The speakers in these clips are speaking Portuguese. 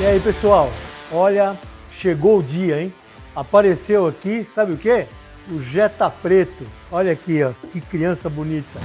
E aí, pessoal, olha, chegou o dia, hein? Apareceu aqui, sabe o quê? O Jetta preto. Olha aqui, ó, que criança bonita.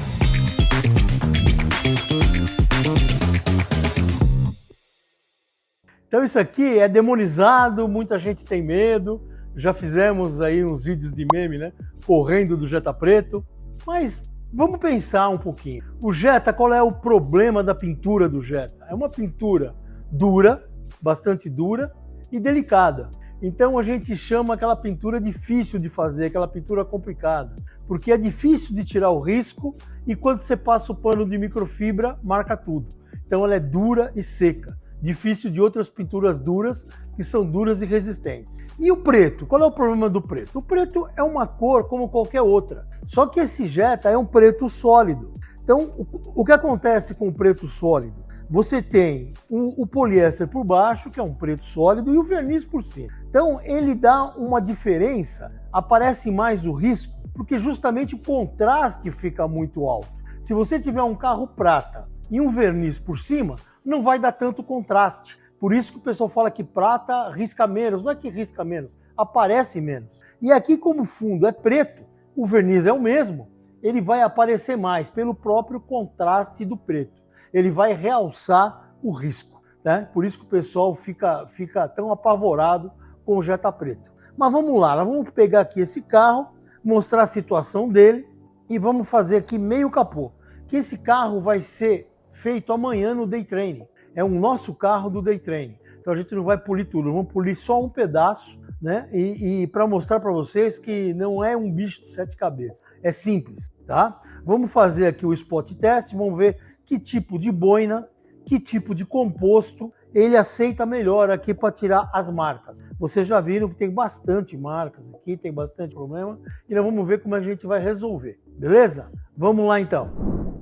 Então isso aqui é demonizado, muita gente tem medo. Já fizemos aí uns vídeos de meme, né? Correndo do Jetta preto. Mas vamos pensar um pouquinho. O Jetta, qual é o problema da pintura do Jetta? É uma pintura dura, bastante dura e delicada. Então a gente chama aquela pintura difícil de fazer, aquela pintura complicada, porque é difícil de tirar o risco e quando você passa o pano de microfibra, marca tudo. Então ela é dura e seca, difícil de outras pinturas duras, que são duras e resistentes. E o preto? Qual é o problema do preto? O preto é uma cor como qualquer outra, só que esse Jetta é um preto sólido. Então o que acontece com o preto sólido? Você tem o poliéster por baixo, que é um preto sólido, e o verniz por cima. Então ele dá uma diferença, aparece mais o risco, porque justamente o contraste fica muito alto. Se você tiver um carro prata e um verniz por cima, não vai dar tanto contraste. Por isso que o pessoal fala que prata risca menos. Não é que risca menos, aparece menos. E aqui, como o fundo é preto, o verniz é o mesmo, ele vai aparecer mais pelo próprio contraste do preto. Ele vai realçar o risco, né? Por isso que o pessoal fica tão apavorado com o Jetta preto. Mas vamos lá, nós vamos pegar aqui esse carro, mostrar a situação dele e vamos fazer aqui meio capô. Que esse carro vai ser feito amanhã no Day Training. É o nosso carro do Day Training. Então a gente não vai polir tudo, vamos polir só um pedaço, né? E para mostrar para vocês que não é um bicho de 7 cabeças. É simples, tá? Vamos fazer aqui o spot test, vamos ver que tipo de boina, que tipo de composto ele aceita melhor aqui para tirar as marcas. Vocês já viram que tem bastante marcas aqui, tem bastante problema, e nós vamos ver como a gente vai resolver, beleza? Vamos lá então.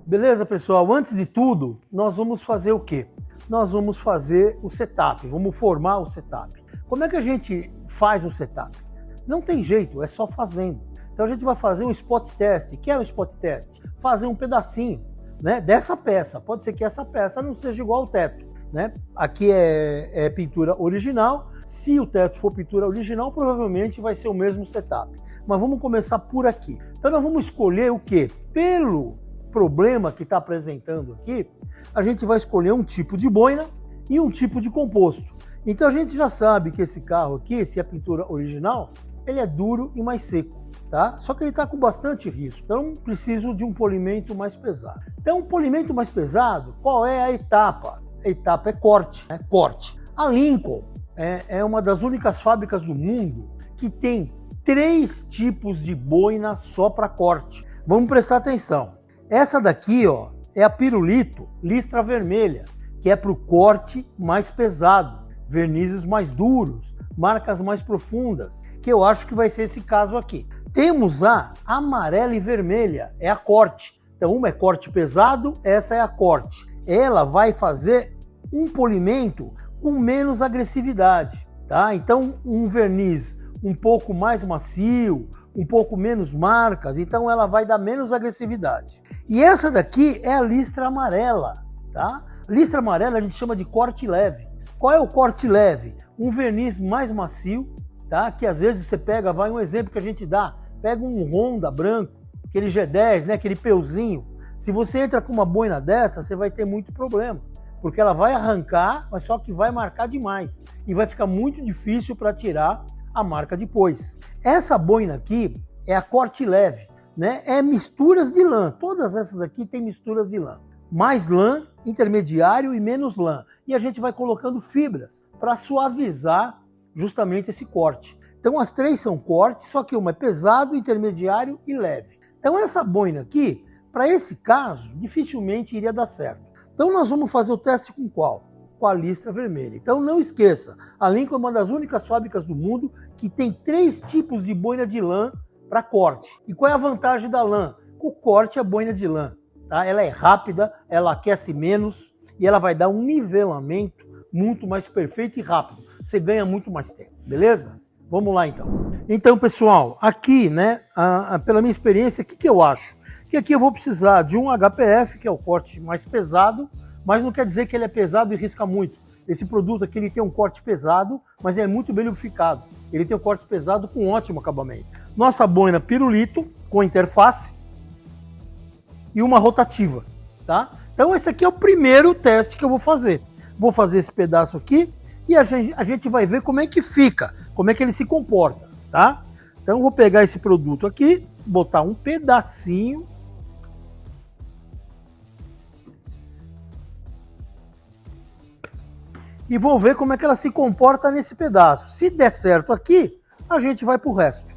Beleza, pessoal? Antes de tudo, nós vamos fazer o quê? Nós vamos fazer o setup, vamos formar o setup. Como é que a gente faz o setup? Não tem jeito, é só fazendo. Então a gente vai fazer um spot test. O que é um spot test? Fazer um pedacinho, né, dessa peça. Pode ser que essa peça não seja igual ao teto, né? Aqui é pintura original. Se o teto for pintura original, provavelmente vai ser o mesmo setup. Mas vamos começar por aqui. Então nós vamos escolher o quê? Pelo problema que está apresentando aqui, a gente vai escolher um tipo de boina e um tipo de composto. Então a gente já sabe que esse carro aqui, se é pintura original, ele é duro e mais seco, tá? Só que ele está com bastante risco, então preciso de um polimento mais pesado. Então, um polimento mais pesado, qual é a etapa? A etapa é corte, né? Corte. A Lincoln é uma das únicas fábricas do mundo que tem 3 tipos de boina só para corte. Vamos prestar atenção. Essa daqui, ó, é a Pirulito listra vermelha, que é para o corte mais pesado, vernizes mais duros, marcas mais profundas, que eu acho que vai ser esse caso aqui. Temos a amarela e vermelha, é a corte. Então uma é corte pesado, essa é a corte. Ela vai fazer um polimento com menos agressividade, tá? Então um verniz um pouco mais macio, um pouco menos marcas, então ela vai dar menos agressividade. E essa daqui é a listra amarela, tá? Listra amarela a gente chama de corte leve. Qual é o corte leve? Um verniz mais macio, tá? Que às vezes você pega, vai um exemplo que a gente dá, pega um Honda branco, aquele G10, né? Aquele peuzinho. Se você entra com uma boina dessa, você vai ter muito problema, porque ela vai arrancar, mas só que vai marcar demais e vai ficar muito difícil para tirar a marca depois. Essa boina aqui é a corte leve, né? É misturas de lã. Todas essas aqui tem misturas de lã. Mais lã, intermediário e menos lã. E a gente vai colocando fibras para suavizar justamente esse corte. Então as 3 são cortes, só que uma é pesado, intermediário e leve. Então essa boina aqui, para esse caso, dificilmente iria dar certo. Então nós vamos fazer o teste com qual? Com a listra vermelha. Então não esqueça, a Lincoln é uma das únicas fábricas do mundo que tem 3 tipos de boina de lã para corte. E qual é a vantagem da lã? O corte é boina de lã, tá? Ela é rápida, ela aquece menos e ela vai dar um nivelamento muito mais perfeito e rápido. Você ganha muito mais tempo, beleza? Vamos lá então. Então pessoal, aqui, né, pela minha experiência, o que eu acho? Que aqui eu vou precisar de um HPF, que é o corte mais pesado, mas não quer dizer que ele é pesado e risca muito. Esse produto aqui ele tem um corte pesado, mas é muito bem lubrificado. Ele tem um corte pesado com ótimo acabamento. Nossa boina pirulito com interface e uma rotativa, tá? Então esse aqui é o primeiro teste que eu vou fazer. Vou fazer esse pedaço aqui e a gente vai ver como é que fica, como é que ele se comporta, tá? Então eu vou pegar esse produto aqui, botar um pedacinho. E vou ver como é que ela se comporta nesse pedaço. Se der certo aqui, a gente vai pro resto.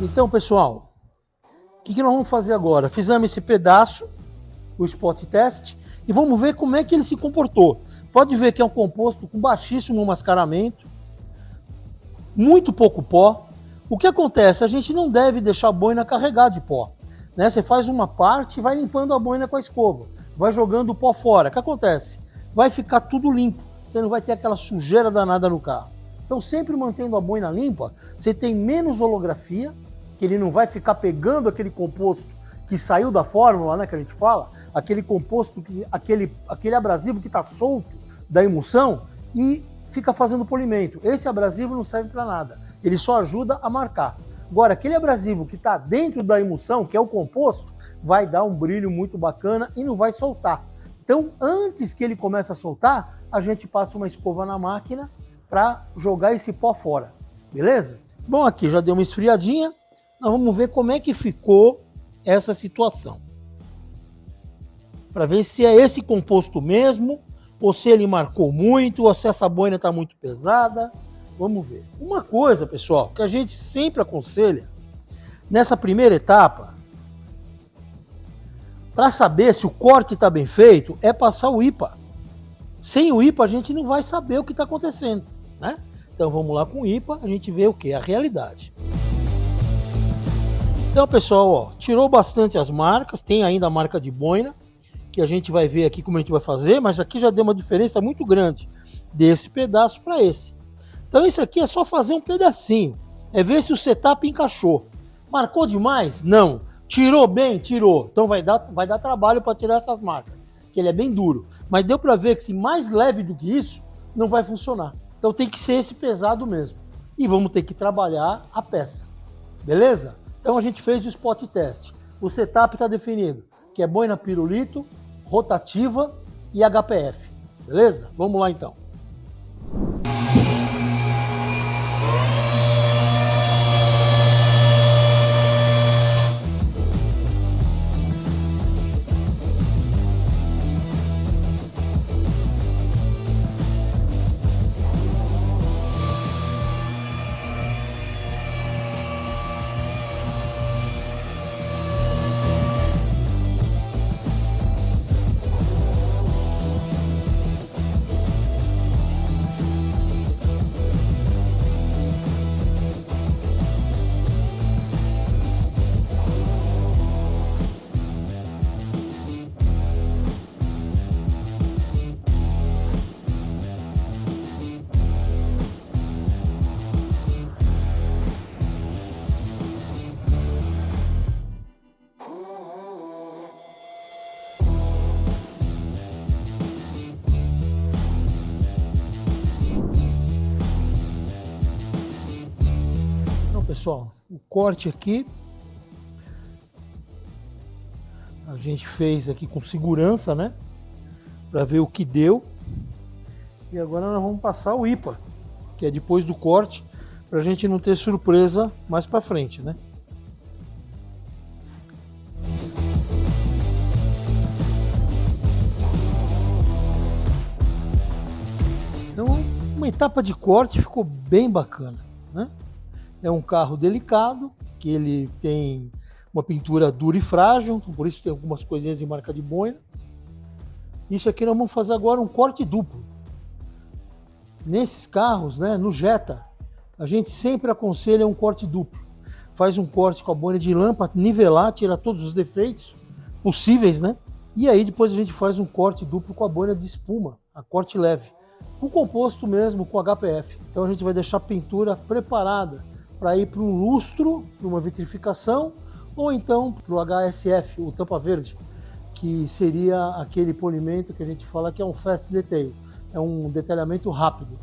Então, pessoal, o que nós vamos fazer agora? Fizemos esse pedaço, o spot test, e vamos ver como é que ele se comportou. Pode ver que é um composto com baixíssimo mascaramento, muito pouco pó. O que acontece? A gente não deve deixar a boina carregar de pó, né? Você faz uma parte e vai limpando a boina com a escova, vai jogando o pó fora. O que acontece? Vai ficar tudo limpo, você não vai ter aquela sujeira danada no carro. Então, sempre mantendo a boina limpa, você tem menos holografia, que ele não vai ficar pegando aquele composto que saiu da fórmula, né, que a gente fala, aquele composto, aquele abrasivo que está solto da emulsão e fica fazendo polimento. Esse abrasivo não serve para nada, ele só ajuda a marcar. Agora, aquele abrasivo que está dentro da emulsão, que é o composto, vai dar um brilho muito bacana e não vai soltar. Então, antes que ele comece a soltar, a gente passa uma escova na máquina para jogar esse pó fora, beleza? Bom, aqui já deu uma esfriadinha, nós vamos ver como é que ficou essa situação, para ver se é esse composto mesmo, ou se ele marcou muito, ou se essa boina está muito pesada. Vamos ver. Uma coisa, pessoal, que a gente sempre aconselha, nessa primeira etapa, para saber se o corte está bem feito, é passar o IPA. Sem o IPA a gente não vai saber o que está acontecendo, né? Então vamos lá com o IPA, a gente vê o que? A realidade. Então, pessoal, ó, tirou bastante as marcas, tem ainda a marca de boina, que a gente vai ver aqui como a gente vai fazer, mas aqui já deu uma diferença muito grande desse pedaço para esse. Então isso aqui é só fazer um pedacinho, é ver se o setup encaixou. Marcou demais? Não. Tirou bem? Tirou. Então vai dar trabalho para tirar essas marcas, que ele é bem duro. Mas deu para ver que se mais leve do que isso, não vai funcionar. Então tem que ser esse pesado mesmo. E vamos ter que trabalhar a peça, beleza? Então a gente fez o spot test. O setup está definido, que é boina pirulito, rotativa e HPF. Beleza? Vamos lá então. Pessoal, o corte aqui a gente fez aqui com segurança, né, para ver o que deu. E agora nós vamos passar o IPA, que é depois do corte, para a gente não ter surpresa mais para frente, né? Então, uma etapa de corte ficou bem bacana, né? É um carro delicado, que ele tem uma pintura dura e frágil, então por isso tem algumas coisinhas de marca de boina. Isso aqui nós vamos fazer agora um corte duplo. Nesses carros, né, no Jetta, a gente sempre aconselha um corte duplo. Faz um corte com a boina de lã para nivelar, tirar todos os defeitos possíveis, né? E aí depois a gente faz um corte duplo com a boina de espuma, a corte leve, com composto mesmo com HPF. Então a gente vai deixar a pintura preparada para ir para um lustro, para uma vitrificação, ou então para o HSF, o tampa verde, que seria aquele polimento que a gente fala que é um fast detail, é um detalhamento rápido,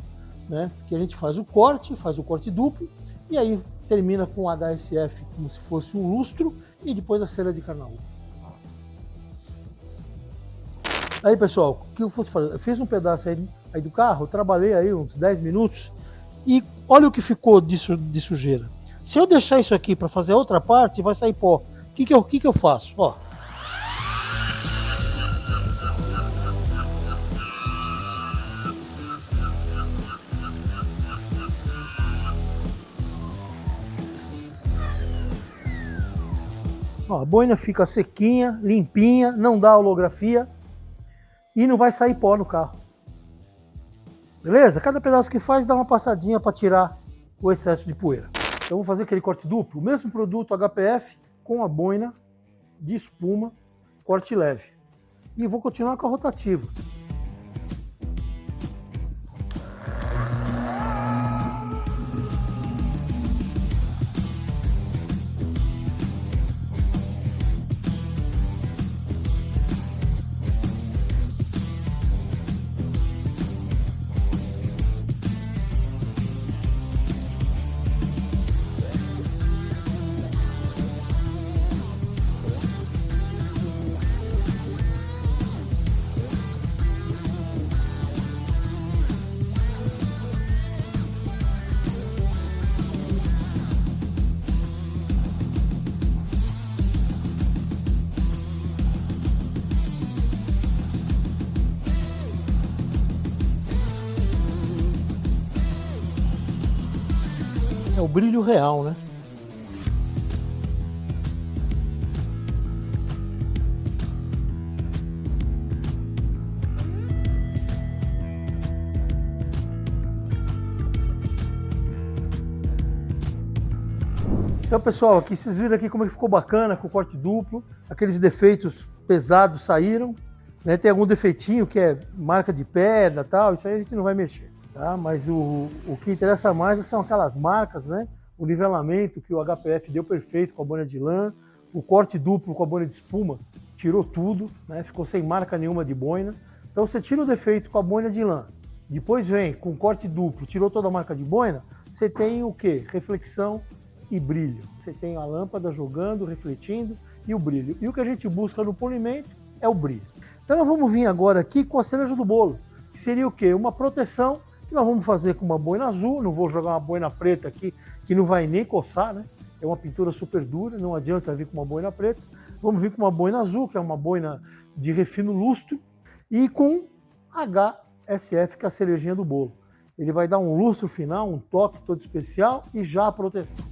né? Que a gente faz o corte duplo e aí termina com o HSF como se fosse um lustro e depois a cera de carnaúba. Aí pessoal, o que eu fosse fazer? Eu fiz um pedaço aí do carro, trabalhei aí uns 10 minutos e olha o que ficou de sujeira. Se eu deixar isso aqui para fazer a outra parte, vai sair pó. O que eu faço? Ó. Ó, a boina fica sequinha, limpinha, não dá holografia e não vai sair pó no carro. Beleza? Cada pedaço que faz dá uma passadinha para tirar o excesso de poeira. Então vou fazer aquele corte duplo, o mesmo produto HPF com a boina de espuma, corte leve. E vou continuar com a rotativa. É o brilho real, né? Então pessoal, aqui vocês viram aqui como é que ficou bacana com o corte duplo, aqueles defeitos pesados saíram, né? Tem algum defeitinho que é marca de pedra e tal, isso aí a gente não vai mexer. Tá? Mas o que interessa mais são aquelas marcas, né? O nivelamento que o HPF deu perfeito com a boina de lã, o corte duplo com a boina de espuma tirou tudo, né? Ficou sem marca nenhuma de boina. Então você tira o defeito com a boina de lã, depois vem com corte duplo, tirou toda a marca de boina, você tem o quê? Reflexão e brilho. Você tem a lâmpada jogando, refletindo e o brilho. E o que a gente busca no polimento é o brilho. Então nós vamos vir agora aqui com a cereja do bolo, que seria o quê? Uma proteção que nós vamos fazer com uma boina azul, não vou jogar uma boina preta aqui, que não vai nem coçar, né? É uma pintura super dura, não adianta vir com uma boina preta. Vamos vir com uma boina azul, que é uma boina de refino lustro, e com HSF, que é a cerejinha do bolo. Ele vai dar um lustro final, um toque todo especial e já a proteção.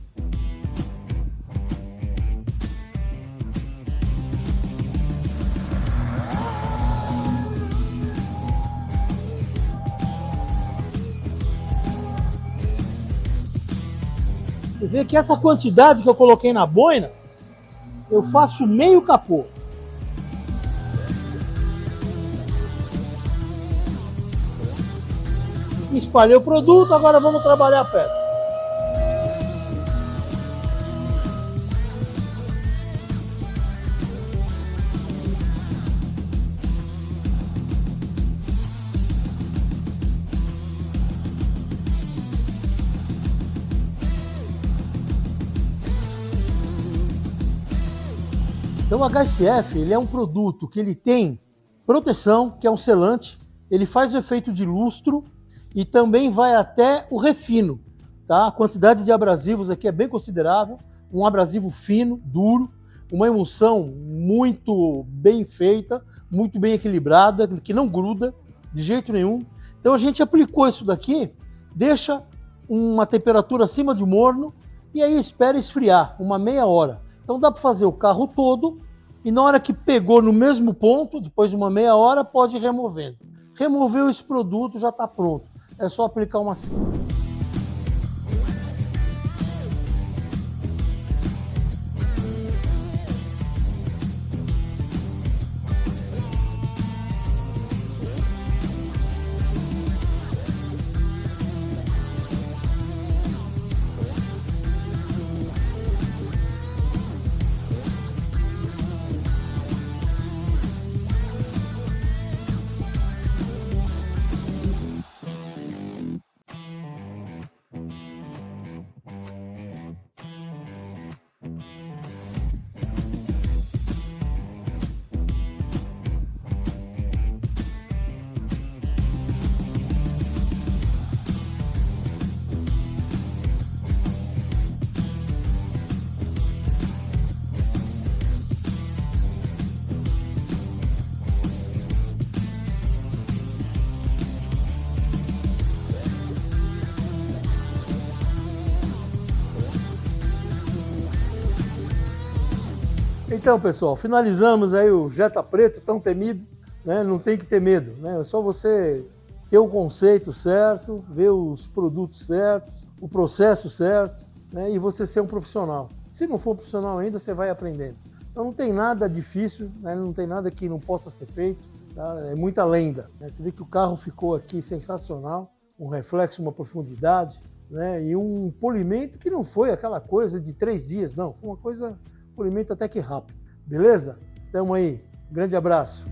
Você vê que essa quantidade que eu coloquei na boina, eu faço meio capô. Espalhei o produto, agora vamos trabalhar a peça. Então o HSF, ele é um produto que ele tem proteção, que é um selante, ele faz o efeito de lustro e também vai até o refino, tá? A quantidade de abrasivos aqui é bem considerável, um abrasivo fino, duro, uma emulsão muito bem feita, muito bem equilibrada, que não gruda de jeito nenhum. Então a gente aplicou isso daqui, deixa uma temperatura acima de morno e aí espera esfriar, uma meia hora. Então dá para fazer o carro todo e na hora que pegou no mesmo ponto, depois de uma meia hora, pode ir removendo. Removeu esse produto, já está pronto. É só aplicar uma cera. Então, pessoal, finalizamos aí o Jetta Preto, tão temido, né? Não tem que ter medo, né? É só você ter o conceito certo, ver os produtos certos, o processo certo, né? E você ser um profissional. Se não for profissional ainda, você vai aprendendo. Então não tem nada difícil, né? Não tem nada que não possa ser feito, tá? É muita lenda, né? Você vê que o carro ficou aqui sensacional, um reflexo, uma profundidade, né? E um polimento que não foi aquela coisa de 3 dias, não. Foi uma coisa, polimento até que rápido. Beleza? Tamo aí. Grande abraço.